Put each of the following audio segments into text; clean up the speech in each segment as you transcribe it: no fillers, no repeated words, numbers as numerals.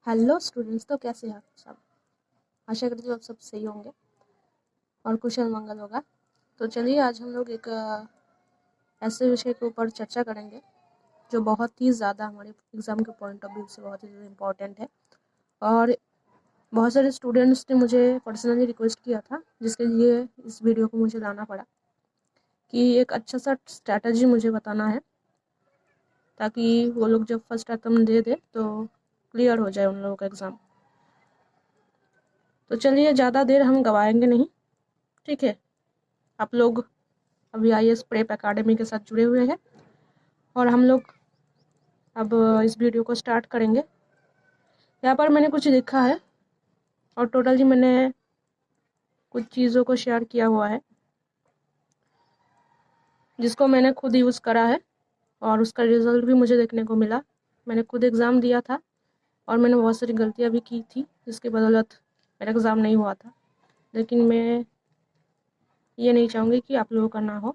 Hello students, तो कैसे हैं आप सब। आशा करती हूँ आप सब सही होंगे और कुशल मंगल होगा। तो चलिए आज हम लोग एक ऐसे विषय के ऊपर चर्चा करेंगे जो बहुत ही ज़्यादा हमारे एग्ज़ाम के पॉइंट ऑफ व्यू से बहुत ही इम्पोर्टेंट है। और बहुत सारे स्टूडेंट्स ने मुझे पर्सनली रिक्वेस्ट किया था, जिसके लिए इस वीडियो को मुझे लाना पड़ा कि एक अच्छा सा स्ट्रैटेजी मुझे बताना है, ताकि वो लोग जब फर्स्ट अटेम्प्ट दे तो क्लियर हो जाए उन लोगों का एग्ज़ाम। तो चलिए ज़्यादा देर हम गवाएंगे नहीं, ठीक है। आप लोग अभी IAS प्रेप एकेडमी के साथ जुड़े हुए हैं और हम लोग अब इस वीडियो को स्टार्ट करेंगे। यहाँ पर मैंने कुछ लिखा है और टोटली मैंने कुछ चीज़ों को शेयर किया हुआ है जिसको मैंने खुद यूज़ करा है और उसका रिज़ल्ट भी मुझे देखने को मिला। मैंने खुद एग्ज़ाम दिया था और मैंने बहुत सारी गलतियाँ भी की थी, जिसकी बदौलत मेरा एग्ज़ाम नहीं हुआ था। लेकिन मैं ये नहीं चाहूँगी कि आप लोगों का ना हो,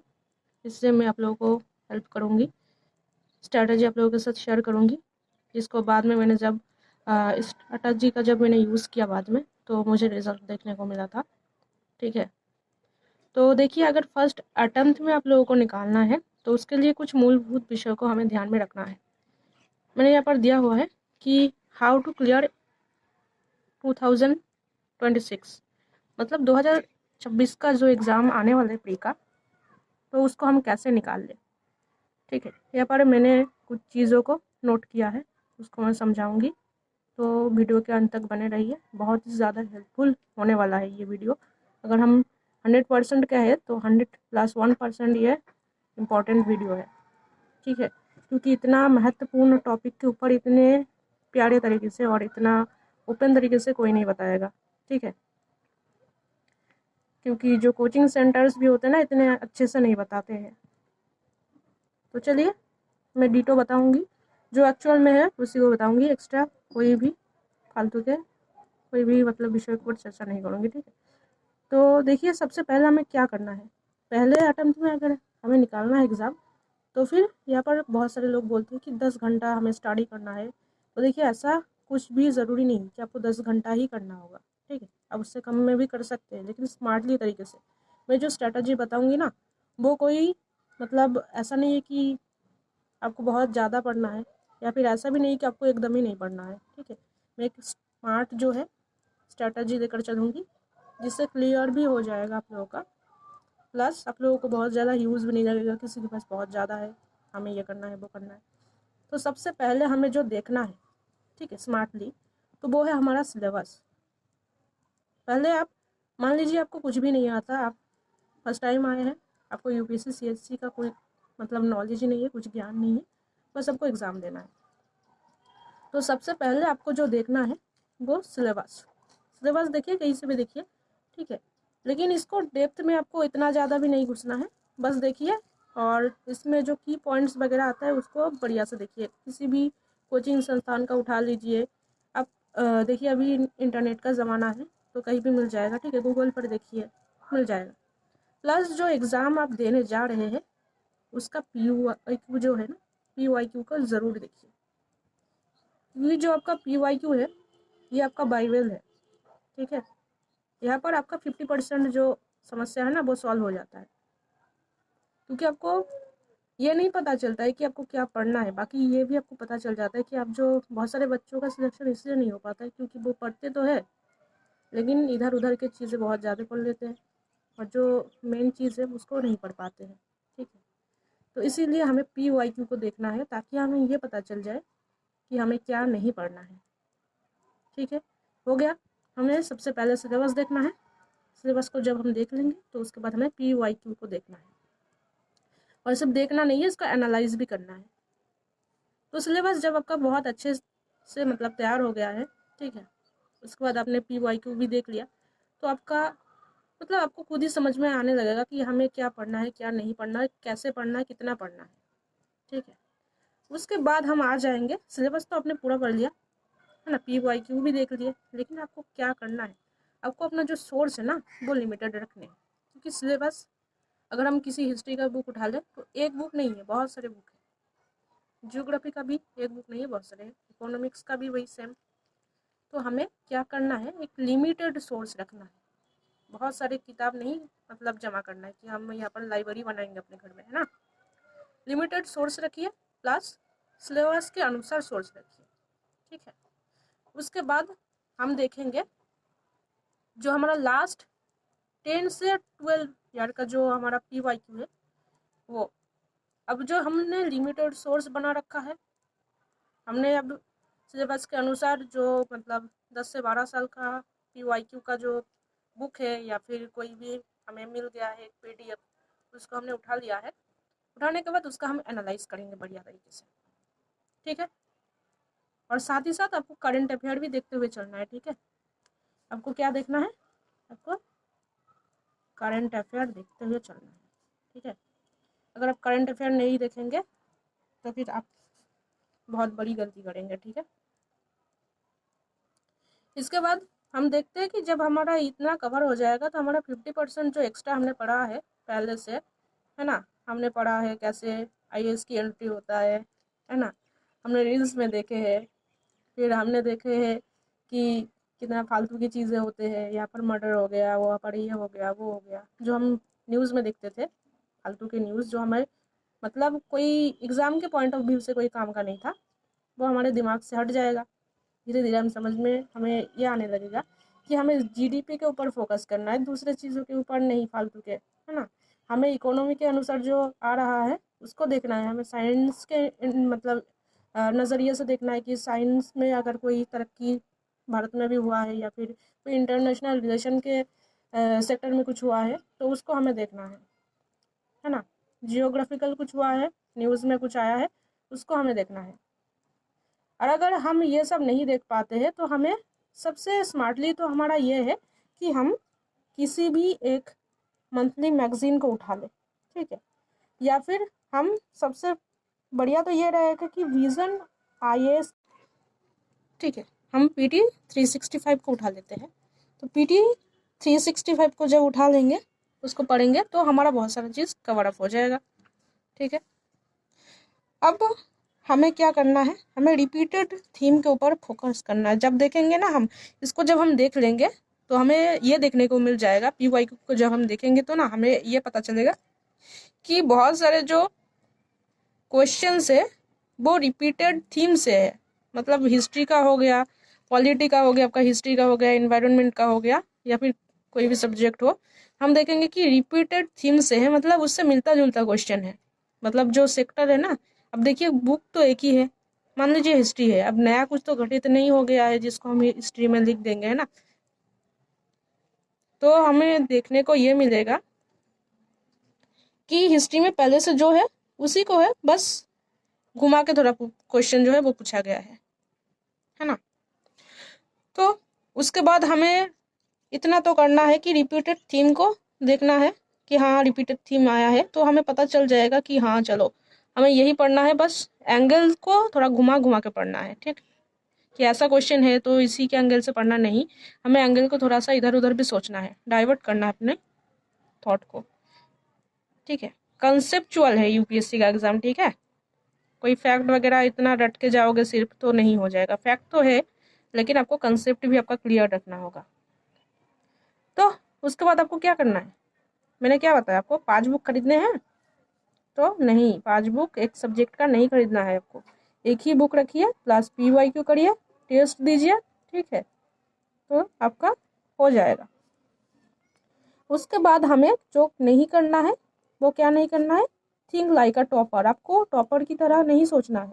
इससे मैं आप लोगों को हेल्प करूँगी, स्ट्रैटेजी आप लोगों के साथ शेयर करूँगी, जिसको बाद में मैंने जब इस स्ट्रैटेजी का जब मैंने यूज़ किया बाद में, तो मुझे रिज़ल्ट देखने को मिला था, ठीक है। तो देखिए, अगर फर्स्ट अटेम्प्ट में आप लोगों को निकालना है तो उसके लिए कुछ मूलभूत विषयों को हमें ध्यान में रखना है। मैंने यहाँ पर दिया हुआ है कि हाउ टू क्लियर 2026, मतलब 2026 का जो एग्ज़ाम आने वाला है प्री का, तो उसको हम कैसे निकाल लें, ठीक है। यहाँ पर मैंने कुछ चीज़ों को नोट किया है, उसको मैं समझाऊंगी, तो वीडियो के अंत तक बने रहिए। बहुत ही ज़्यादा हेल्पफुल होने वाला है ये वीडियो। अगर हम 100% का है तो 100+1% ये इम्पॉर्टेंट वीडियो है, ठीक है। क्योंकि इतना महत्वपूर्ण टॉपिक के ऊपर इतने प्यारे तरीके से और इतना ओपन तरीके से कोई नहीं बताएगा, ठीक है। क्योंकि जो कोचिंग सेंटर्स भी होते हैं ना, इतने अच्छे से नहीं बताते हैं। तो चलिए मैं डिटो बताऊंगी, जो एक्चुअल में है उसी को बताऊंगी, एक्स्ट्रा कोई भी फालतू के कोई भी मतलब विषय के ऊपर चर्चा नहीं करूँगी, ठीक है। तो देखिए, सबसे पहले हमें क्या करना है, पहले अटेम्प्ट में अगर हमें निकालना है एग्ज़ाम, तो फिर यहाँ पर बहुत सारे लोग बोलते हैं कि 10 घंटा हमें स्टडी करना है। तो देखिए, ऐसा कुछ भी ज़रूरी नहीं कि आपको 10 घंटा ही करना होगा, ठीक है। अब उससे कम में भी कर सकते हैं, लेकिन स्मार्टली तरीके से। मैं जो स्ट्रैटेजी बताऊँगी ना, वो कोई मतलब ऐसा नहीं है कि आपको बहुत ज़्यादा पढ़ना है, या फिर ऐसा भी नहीं कि आपको एकदम ही नहीं पढ़ना है, ठीक है। मैं एक स्मार्ट जो है स्ट्रैटेजी देकर चलूँगी, जिससे क्लियर भी हो जाएगा आप लोगों का, प्लस आप लोगों को बहुत ज़्यादा यूज़ भी नहीं लगेगा, किसी के पास बहुत ज़्यादा है, हमें ये करना है वो करना है। तो सबसे पहले हमें जो देखना है, ठीक है, स्मार्टली, तो वो है हमारा सिलेबस। पहले आप मान लीजिए आपको कुछ भी नहीं आता, आप फर्स्ट टाइम आए हैं, आपको UPSC CSC का कोई मतलब नॉलेज ही नहीं है, कुछ ज्ञान नहीं है, बस आपको एग्ज़ाम देना है। तो सबसे पहले आपको जो देखना है वो सिलेबस। सिलेबस देखिए, कहीं से भी देखिए, ठीक है। लेकिन इसको डेप्थ में आपको इतना ज़्यादा भी नहीं घुसना है, बस देखिए, और इसमें जो की पॉइंट्स वगैरह आता है उसको बढ़िया से देखिए। किसी भी कोचिंग संस्थान का उठा लीजिए आप, देखिए अभी इंटरनेट का ज़माना है, तो कहीं भी मिल जाएगा, ठीक है। गूगल पर देखिए, मिल जाएगा। प्लस जो एग्ज़ाम आप देने जा रहे हैं उसका PYQ जो है ना, PYQ का ज़रूर देखिए। ये जो आपका PYQ है, ये आपका बाइबल है, ठीक है। यहाँ पर आपका 50% जो समस्या है ना, वो सॉल्व हो जाता है, क्योंकि आपको ये नहीं पता चलता है कि आपको क्या पढ़ना है। बाकी ये भी आपको पता चल जाता है कि आप जो बहुत सारे बच्चों का सिलेक्शन इसलिए नहीं हो पाता है क्योंकि वो पढ़ते तो है, लेकिन इधर उधर की चीज़ें बहुत ज़्यादा पढ़ लेते हैं और जो मेन चीज़ है उसको नहीं पढ़ पाते हैं, ठीक है। तो इसीलिए हमें PYQ को देखना है, ताकि हमें ये पता चल जाए कि हमें क्या नहीं पढ़ना है, ठीक है। हो गया, हमें सबसे पहले सिलेबस देखना है। सिलेबस को जब हम देख लेंगे तो उसके बाद हमें PYQ को देखना है, और सिर्फ देखना नहीं है, इसको एनालाइज भी करना है। तो सिलेबस जब आपका बहुत अच्छे से मतलब तैयार हो गया है, ठीक है, उसके बाद आपने PYQ भी देख लिया, तो आपका मतलब आपको खुद ही समझ में आने लगेगा कि हमें क्या पढ़ना है, क्या नहीं पढ़ना है, कैसे पढ़ना है, कितना पढ़ना है, ठीक है। उसके बाद हम आ जाएंगे, सिलेबस तो आपने पूरा पढ़ लिया है ना, PYQ भी देख लिए, लेकिन आपको क्या करना है, आपको अपना जो सोर्स है ना वो लिमिटेड रखने हैं। क्योंकि सिलेबस, अगर हम किसी हिस्ट्री का बुक उठा लें तो एक बुक नहीं है, बहुत सारे बुक है। ज्योग्राफी का भी एक बुक नहीं है, बहुत सारे हैं। इकोनॉमिक्स का भी वही सेम, तो हमें क्या करना है, एक लिमिटेड सोर्स रखना है। बहुत सारे किताब नहीं मतलब जमा करना है कि हम यहाँ पर लाइब्रेरी बनाएंगे अपने घर में, है ना। लिमिटेड सोर्स रखिए प्लस सिलेबस के अनुसार सोर्स रखिए, ठीक है। उसके बाद हम देखेंगे जो हमारा लास्ट 10 से 12 ईयर का जो हमारा PYQ है वो, अब जो हमने लिमिटेड सोर्स बना रखा है, हमने अब सिलेबस के अनुसार जो मतलब 10 से 12 साल का PYQ का जो बुक है या फिर कोई भी हमें मिल गया है PDF, उसको हमने उठा लिया है। उठाने के बाद उसका हम एनालाइज करेंगे बढ़िया तरीके से, ठीक है। और साथ ही साथ आपको करंट अफेयर भी देखते हुए चलना है, ठीक है। आपको क्या देखना है, आपको करंट अफेयर देखते हुए चलना है, ठीक है। अगर आप करंट अफेयर नहीं देखेंगे तो फिर आप बहुत बड़ी गलती करेंगे, ठीक है। इसके बाद हम देखते हैं कि जब हमारा इतना कवर हो जाएगा तो हमारा 50% जो एक्स्ट्रा हमने पढ़ा है पहले से, है ना, हमने पढ़ा है कैसे IAS की एंट्री होता है ना, हमने रील्स में देखे हैं, फिर हमने देखे हैं कि कितना फालतू की चीज़ें होते हैं, यहाँ पर मर्डर हो गया, वहाँ पर ये हो गया, वो हो गया, जो हम न्यूज़ में देखते थे फालतू के न्यूज़, जो हमें मतलब कोई एग्ज़ाम के पॉइंट ऑफ व्यू से कोई काम का नहीं था, वो हमारे दिमाग से हट जाएगा। धीरे धीरे हम समझ में हमें ये आने लगेगा कि हमें GDP के ऊपर फोकस करना है, दूसरे चीज़ों के ऊपर नहीं फालतू के, है ना। हमें इकोनॉमी के अनुसार जो आ रहा है उसको देखना है, हमें साइंस के मतलब नज़रिए से देखना है कि साइंस में अगर कोई तरक्की भारत में भी हुआ है या फिर कोई इंटरनेशनल रिलेशन के सेक्टर में कुछ हुआ है तो उसको हमें देखना है ना। जियोग्राफिकल कुछ हुआ है, न्यूज़ में कुछ आया है, उसको हमें देखना है। और अगर हम ये सब नहीं देख पाते हैं तो हमें सबसे स्मार्टली तो हमारा ये है कि हम किसी भी एक मंथली मैगजीन को उठा लें, ठीक है। या फिर हम सबसे बढ़िया तो ये रहेगा कि विजन IAS, ठीक है, हम PT 365 को उठा लेते हैं। तो PT 365 को जब उठा लेंगे उसको पढ़ेंगे तो हमारा बहुत सारा चीज़ कवर अप हो जाएगा, ठीक है। अब हमें क्या करना है, हमें रिपीटेड थीम के ऊपर फोकस करना है। जब देखेंगे ना हम इसको, जब हम देख लेंगे तो हमें ये देखने को मिल जाएगा, PYQ को जब हम देखेंगे तो ना हमें ये पता चलेगा कि बहुत सारे जो क्वेश्चंस है वो रिपीटेड थीम से है। मतलब हिस्ट्री का हो गया, पॉलिटी का हो गया, आपका हिस्ट्री का हो गया, इन्वायरमेंट का हो गया, या फिर कोई भी सब्जेक्ट हो, हम देखेंगे कि रिपीटेड थीम से है, मतलब उससे मिलता जुलता क्वेश्चन है। मतलब जो सेक्टर है ना, अब देखिए बुक तो एक ही है, मान लीजिए हिस्ट्री है, अब नया कुछ तो घटित नहीं हो गया है जिसको हम हिस्ट्री में लिख देंगे, है ना। तो हमें देखने को ये मिलेगा कि हिस्ट्री में पहले से जो है उसी को है, बस घुमा के थोड़ा क्वेश्चन जो है वो पूछा गया है ना। तो उसके बाद हमें इतना तो करना है कि रिपीटेड थीम को देखना है कि हाँ रिपीटेड थीम आया है तो हमें पता चल जाएगा कि हाँ चलो हमें यही पढ़ना है, बस एंगल को थोड़ा घुमा घुमा के पढ़ना है, ठीक। कि ऐसा क्वेश्चन है तो इसी के एंगल से पढ़ना नहीं, हमें एंगल को थोड़ा सा इधर उधर भी सोचना है, डाइवर्ट करना है अपने थॉट को, ठीक है। कंसेप्चुअल है UPSC का एग्जाम, ठीक है। कोई फैक्ट वगैरह इतना रट के जाओगे सिर्फ तो नहीं हो जाएगा, फैक्ट तो है लेकिन आपको कंसेप्ट भी आपका क्लियर रखना होगा। तो उसके बाद आपको क्या करना है, मैंने क्या बताया आपको, 5 बुक खरीदने हैं तो नहीं, 5 बुक एक सब्जेक्ट का नहीं खरीदना है आपको, एक ही बुक रखिए प्लस PYQ करिए, टेस्ट दीजिए, ठीक है, तो आपका हो जाएगा। उसके बाद हमें जो नहीं करना है वो क्या नहीं करना है, थिंक लाइक अ टॉपर, आपको टॉपर की तरह नहीं सोचना है।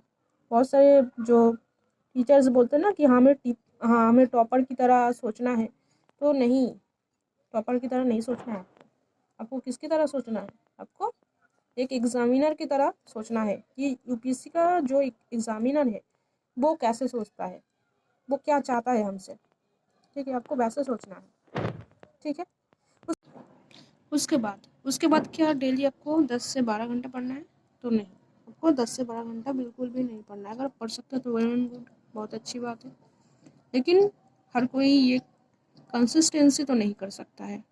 बहुत सारे जो टीचर्स बोलते हैं ना कि हमें टॉपर की तरह सोचना है, तो नहीं, टॉपर की तरह नहीं सोचना है आपको। किसकी तरह सोचना है, आपको एक एग्जामिनर की तरह सोचना है कि UPSC का जो एग्जामिनर है वो कैसे सोचता है, वो क्या चाहता है हमसे, ठीक है, आपको वैसे सोचना है, ठीक है। उसके बाद क्या डेली आपको 10 से 12 घंटा पढ़ना है, तो नहीं, आपको 10 से 12 घंटा बिल्कुल भी नहीं पढ़ना है। अगर पढ़ सकते हो तो वेल एंड गुड, बहुत अच्छी बात है, लेकिन हर कोई ये कंसिस्टेंसी तो नहीं कर सकता है।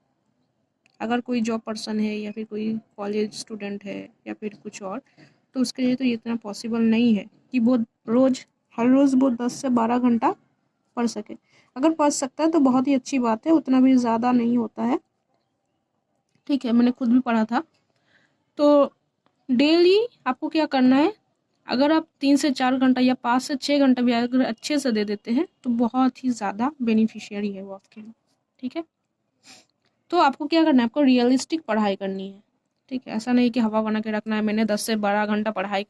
अगर कोई जॉब पर्सन है या फिर कोई कॉलेज स्टूडेंट है या फिर कुछ और, तो उसके लिए तो ये इतना पॉसिबल नहीं है कि वो हर रोज़ वो 10 से 12 घंटा पढ़ सके। अगर पढ़ सकता है तो बहुत ही अच्छी बात है, उतना भी ज़्यादा नहीं होता है, ठीक है। मैंने खुद भी पढ़ा था। तो डेली आपको क्या करना है, अगर आप 3 से 4 घंटा या 5 से 6 घंटा भी अगर अच्छे से दे देते हैं तो बहुत ही ज़्यादा बेनिफिशियरी है वो आपके लिए, ठीक है। तो आपको क्या करना है, आपको रियलिस्टिक पढ़ाई करनी है, ठीक है। ऐसा नहीं कि हवा बना के रखना है, मैंने 10 से 12 घंटा पढ़ाई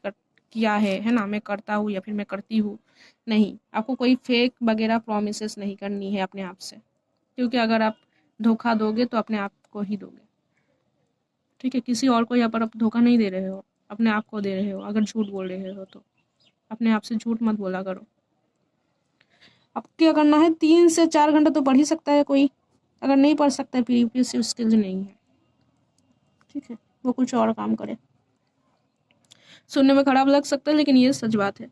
किया है ना, मैं करता हूँ या फिर मैं करती हूँ। नहीं, आपको कोई फेक वगैरह प्रोमिसेस नहीं करनी है अपने आप से, क्योंकि अगर आप धोखा दोगे तो अपने आप को ही दोगे, ठीक है। किसी और को यहाँ पर आप धोखा नहीं दे रहे हो, अपने आप को दे रहे हो। अगर झूठ बोल रहे हो तो अपने आप से झूठ मत बोला करो। अब क्या करना है, 3 से 4 घंटा तो पढ़ ही सकता है कोई, अगर नहीं पढ़ सकता है फिर यूपीएससी स्किल्स नहीं है, ठीक है, वो कुछ और काम करे। सुनने में खराब लग सकता है लेकिन ये सच बात है।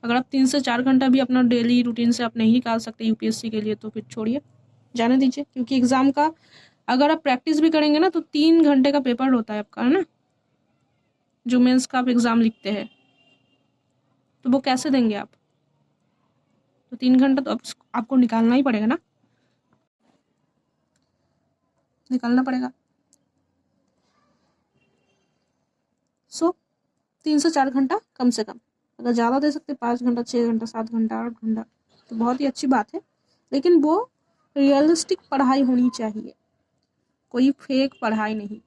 अगर आप 3 से 4 घंटा भी अपना डेली रूटीन से आप नहीं निकाल सकते यूपीएससी के लिए तो फिर छोड़िए, जाने दीजिए। क्योंकि एग्ज़ाम का अगर आप प्रैक्टिस भी करेंगे ना तो 3 घंटे का पेपर होता है आपका, है ना, जो मेंस का आप एग्ज़ाम लिखते हैं, तो वो कैसे देंगे आप? तो 3 घंटा तो आपको निकालना ही पड़ेगा ना, निकालना पड़ेगा। सो 3 से 4 घंटा कम से कम, अगर ज़्यादा दे सकते 5 घंटा, 6 घंटा, 7 घंटा, 8 घंटा तो बहुत ही अच्छी बात है। लेकिन वो रियलिस्टिक पढ़ाई होनी चाहिए, कोई फेक पढ़ाई नहीं,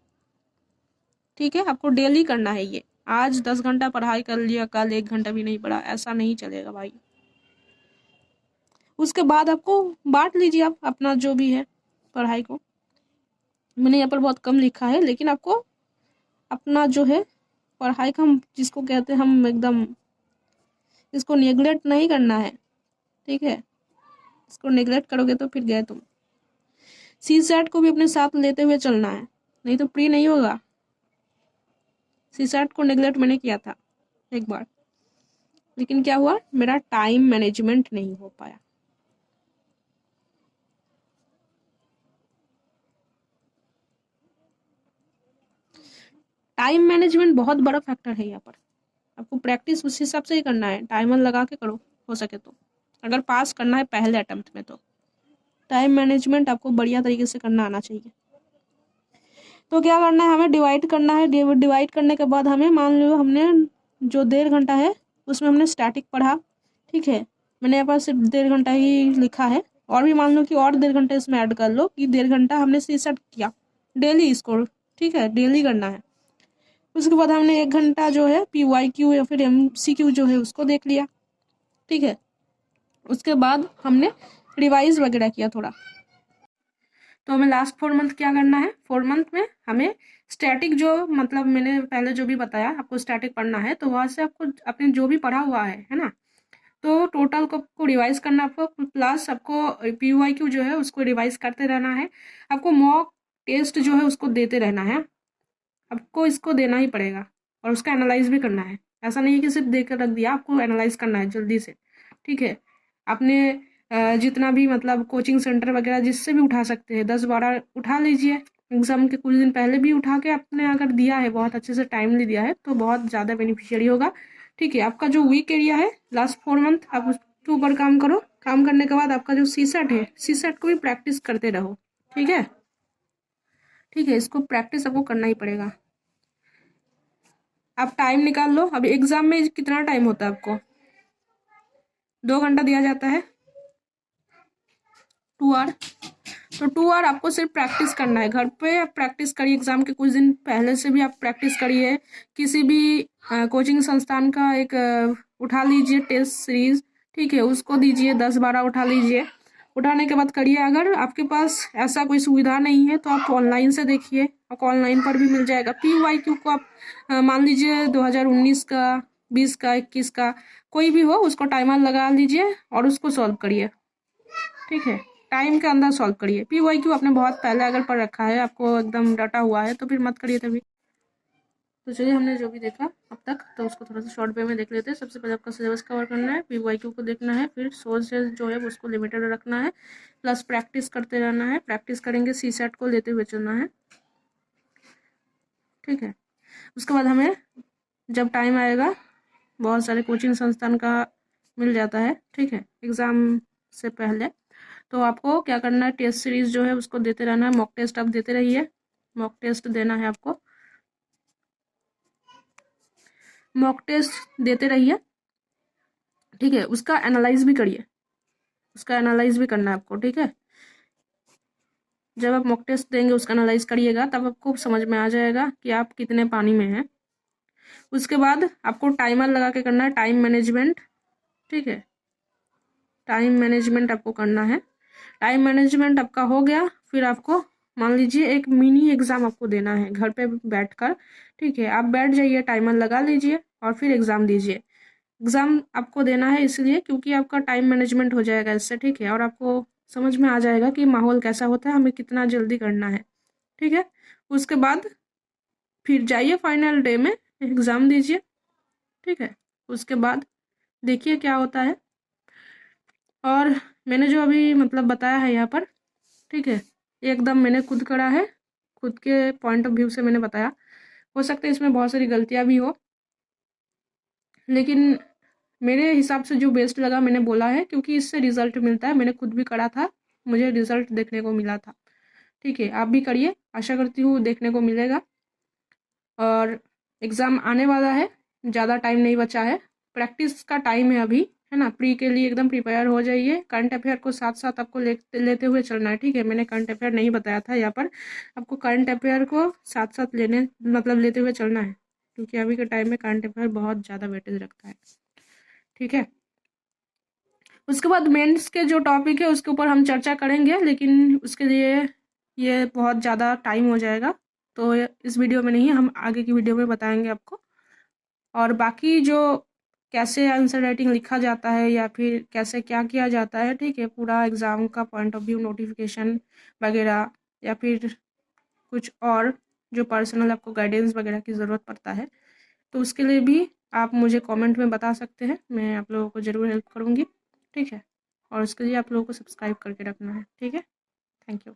ठीक है। आपको डेली करना है ये, आज 10 घंटा पढ़ाई कर लिया, कल 1 घंटा भी नहीं पढ़ा, ऐसा नहीं चलेगा भाई। उसके बाद आपको बांट लीजिए आप अपना जो भी है पढ़ाई को। मैंने यहाँ पर बहुत कम लिखा है, लेकिन आपको अपना जो है पढ़ाई का, हम जिसको कहते हैं हम एकदम, इसको नेग्लेक्ट नहीं करना है, ठीक है। इसको नेग्लेक्ट करोगे तो फिर गए तुम। सीसैट को भी अपने साथ लेते हुए चलना है, नहीं तो प्री नहीं होगा। सीसैट को नेग्लेक्ट मैंने किया था एक बार, लेकिन क्या हुआ, मेरा टाइम मैनेजमेंट नहीं हो पाया। टाइम मैनेजमेंट बहुत बड़ा फैक्टर है यहाँ पर। आपको प्रैक्टिस उस हिसाब से ही करना है, टाइमर लगा के करो हो सके तो, अगर पास करना है पहले अटेम्प्ट में तो टाइम मैनेजमेंट आपको बढ़िया तरीके से करना आना चाहिए। तो क्या करना है, हमें डिवाइड करना है। डिवाइड करने के बाद हमें, मान लो हमने जो 1.5 घंटा है उसमें हमने स्टैटिक पढ़ा, ठीक है। मैंने यहाँ पर सिर्फ 1.5 घंटा ही लिखा है, और भी मान लो कि और 1.5 घंटा इसमें ऐड कर लो कि 1.5 घंटा हमने सीसैट किया डेली, इसको ठीक है डेली करना है। उसके बाद हमने 1 घंटा जो है PYQ या फिर MCQ जो है उसको देख लिया, ठीक है। उसके बाद हमने रिवाइज वगैरह किया थोड़ा। तो हमें लास्ट 4 मंथ क्या करना है, 4 मंथ में हमें स्टैटिक, जो मतलब मैंने पहले जो भी बताया आपको स्टैटिक पढ़ना है, तो वहाँ से आपको अपने जो भी पढ़ा हुआ है ना, तो टोटल को आपको रिवाइज करना आपको, प्लस आपको PYQ जो है उसको रिवाइज करते रहना है। आपको मॉक टेस्ट जो है उसको देते रहना है, आपको इसको देना ही पड़ेगा, और उसका एनालाइज भी करना है। ऐसा नहीं है कि सिर्फ देकर रख दिया, आपको एनालाइज करना है जल्दी से, ठीक है। आपने जितना भी मतलब कोचिंग सेंटर वगैरह जिससे भी उठा सकते हैं 10-12 उठा लीजिए। एग्जाम के कुछ दिन पहले भी उठा के आपने अगर दिया है, बहुत अच्छे से टाइमली दिया है तो बहुत ज़्यादा बेनिफिशियरी होगा, ठीक है। आपका जो वीक एरिया है लास्ट 4 मंथ आप उसके ऊपर काम करो। काम करने के बाद आपका जो सीसेट है, सीसेट को भी प्रैक्टिस करते रहो, ठीक है, ठीक है। इसको प्रैक्टिस आपको करना ही पड़ेगा। आप टाइम निकाल लो। अब एग्जाम में कितना टाइम होता है आपको, 2 घंटा दिया जाता है, 2 आवर। तो 2 आवर आपको सिर्फ प्रैक्टिस करना है, घर पे आप प्रैक्टिस करिए। एग्जाम के कुछ दिन पहले से भी आप प्रैक्टिस करिए। किसी भी कोचिंग संस्थान का एक उठा लीजिए टेस्ट सीरीज, ठीक है, उसको दीजिए, 10-12 उठा लीजिए। उठाने के बाद करिए। अगर आपके पास ऐसा कोई सुविधा नहीं है तो आप ऑनलाइन से देखिए, आपको ऑनलाइन पर भी मिल जाएगा। PYQ को आप मान लीजिए 2019 का, 20 का, 21 का, कोई भी हो, उसको टाइमर लगा लीजिए और उसको सॉल्व करिए, ठीक है। टाइम के अंदर सॉल्व करिए। PYQ आपने बहुत पहले अगर पढ़ रखा है, आपको एकदम रटा हुआ है, तो फिर मत करिए तभी। तो चलिए, हमने जो भी देखा अब तक तो उसको थोड़ा सा शॉर्ट वे में देख लेते हैं। सबसे पहले आपका सिलेबस कवर करना है, PYQ को देखना है, फिर सोर्सेज जो है उसको लिमिटेड रखना है, प्लस प्रैक्टिस करते रहना है। प्रैक्टिस करेंगे, सीसेट को लेते हुए चलना है, ठीक है। उसके बाद हमें जब टाइम आएगा, बहुत सारे कोचिंग संस्थान का मिल जाता है, ठीक है, एग्ज़ाम से पहले। तो आपको क्या करना है, टेस्ट सीरीज जो है उसको देते रहना है, मॉक टेस्ट आप देते रहिए, मॉक टेस्ट देना है आपको, मॉक टेस्ट देते रहिए, ठीक है। उसका एनालाइज भी करिए, उसका एनालाइज भी करना है आपको, ठीक है। जब आप मॉक टेस्ट देंगे उसका एनालाइज करिएगा तब आपको समझ में आ जाएगा कि आप कितने पानी में हैं। उसके बाद आपको टाइमर लगा के करना है, टाइम मैनेजमेंट, ठीक है। टाइम मैनेजमेंट आपको करना है। टाइम मैनेजमेंट आपका हो गया, फिर आपको मान लीजिए एक मिनी एग्जाम आपको देना है घर पे बैठकर, ठीक है। आप बैठ जाइए, टाइमर लगा लीजिए और फिर एग्जाम दीजिए। एग्जाम आपको देना है इसलिए क्योंकि आपका टाइम मैनेजमेंट हो जाएगा इससे, ठीक है। और आपको समझ में आ जाएगा कि माहौल कैसा होता है, हमें कितना जल्दी करना है, ठीक है। उसके बाद फिर जाइए फाइनल डे में एग्जाम दीजिए, ठीक है। उसके बाद देखिए क्या होता है। और मैंने जो अभी मतलब बताया है यहाँ पर, ठीक है, एकदम मैंने खुद करा है, खुद के पॉइंट ऑफ व्यू से मैंने बताया। हो सकता है इसमें बहुत सारी गलतियाँ भी हो, लेकिन मेरे हिसाब से जो बेस्ट लगा मैंने बोला है, क्योंकि इससे रिजल्ट मिलता है। मैंने खुद भी करा था, मुझे रिजल्ट देखने को मिला था, ठीक है। आप भी करिए, आशा करती हूँ देखने को मिलेगा। और एग्ज़ाम आने वाला है, ज़्यादा टाइम नहीं बचा है, प्रैक्टिस का टाइम है अभी, है ना। प्री के लिए एकदम प्रिपेयर हो जाइए। करंट अफेयर को साथ साथ आपको लेते हुए चलना है, ठीक है। मैंने करंट अफेयर नहीं बताया था यहाँ पर, आपको करंट अफेयर को साथ साथ लेते हुए चलना है, क्योंकि अभी के टाइम में करंट अफेयर बहुत ज़्यादा वेटेज रखता है, ठीक है। उसके बाद मेंस के जो टॉपिक है उसके ऊपर हम चर्चा करेंगे, लेकिन उसके लिए ये बहुत ज़्यादा टाइम हो जाएगा, तो इस वीडियो में नहीं, हम आगे की वीडियो में बताएंगे आपको। और बाकी जो कैसे आंसर राइटिंग लिखा जाता है या फिर कैसे क्या किया जाता है, ठीक है, पूरा एग्ज़ाम का पॉइंट ऑफ व्यू, नोटिफिकेशन वगैरह, या फिर कुछ और जो पर्सनल आपको गाइडेंस वगैरह की ज़रूरत पड़ता है, तो उसके लिए भी आप मुझे कमेंट में बता सकते हैं, मैं आप लोगों को ज़रूर हेल्प करूँगी, ठीक है। और उसके लिए आप लोगों को सब्सक्राइब करके रखना है, ठीक है। Thank you.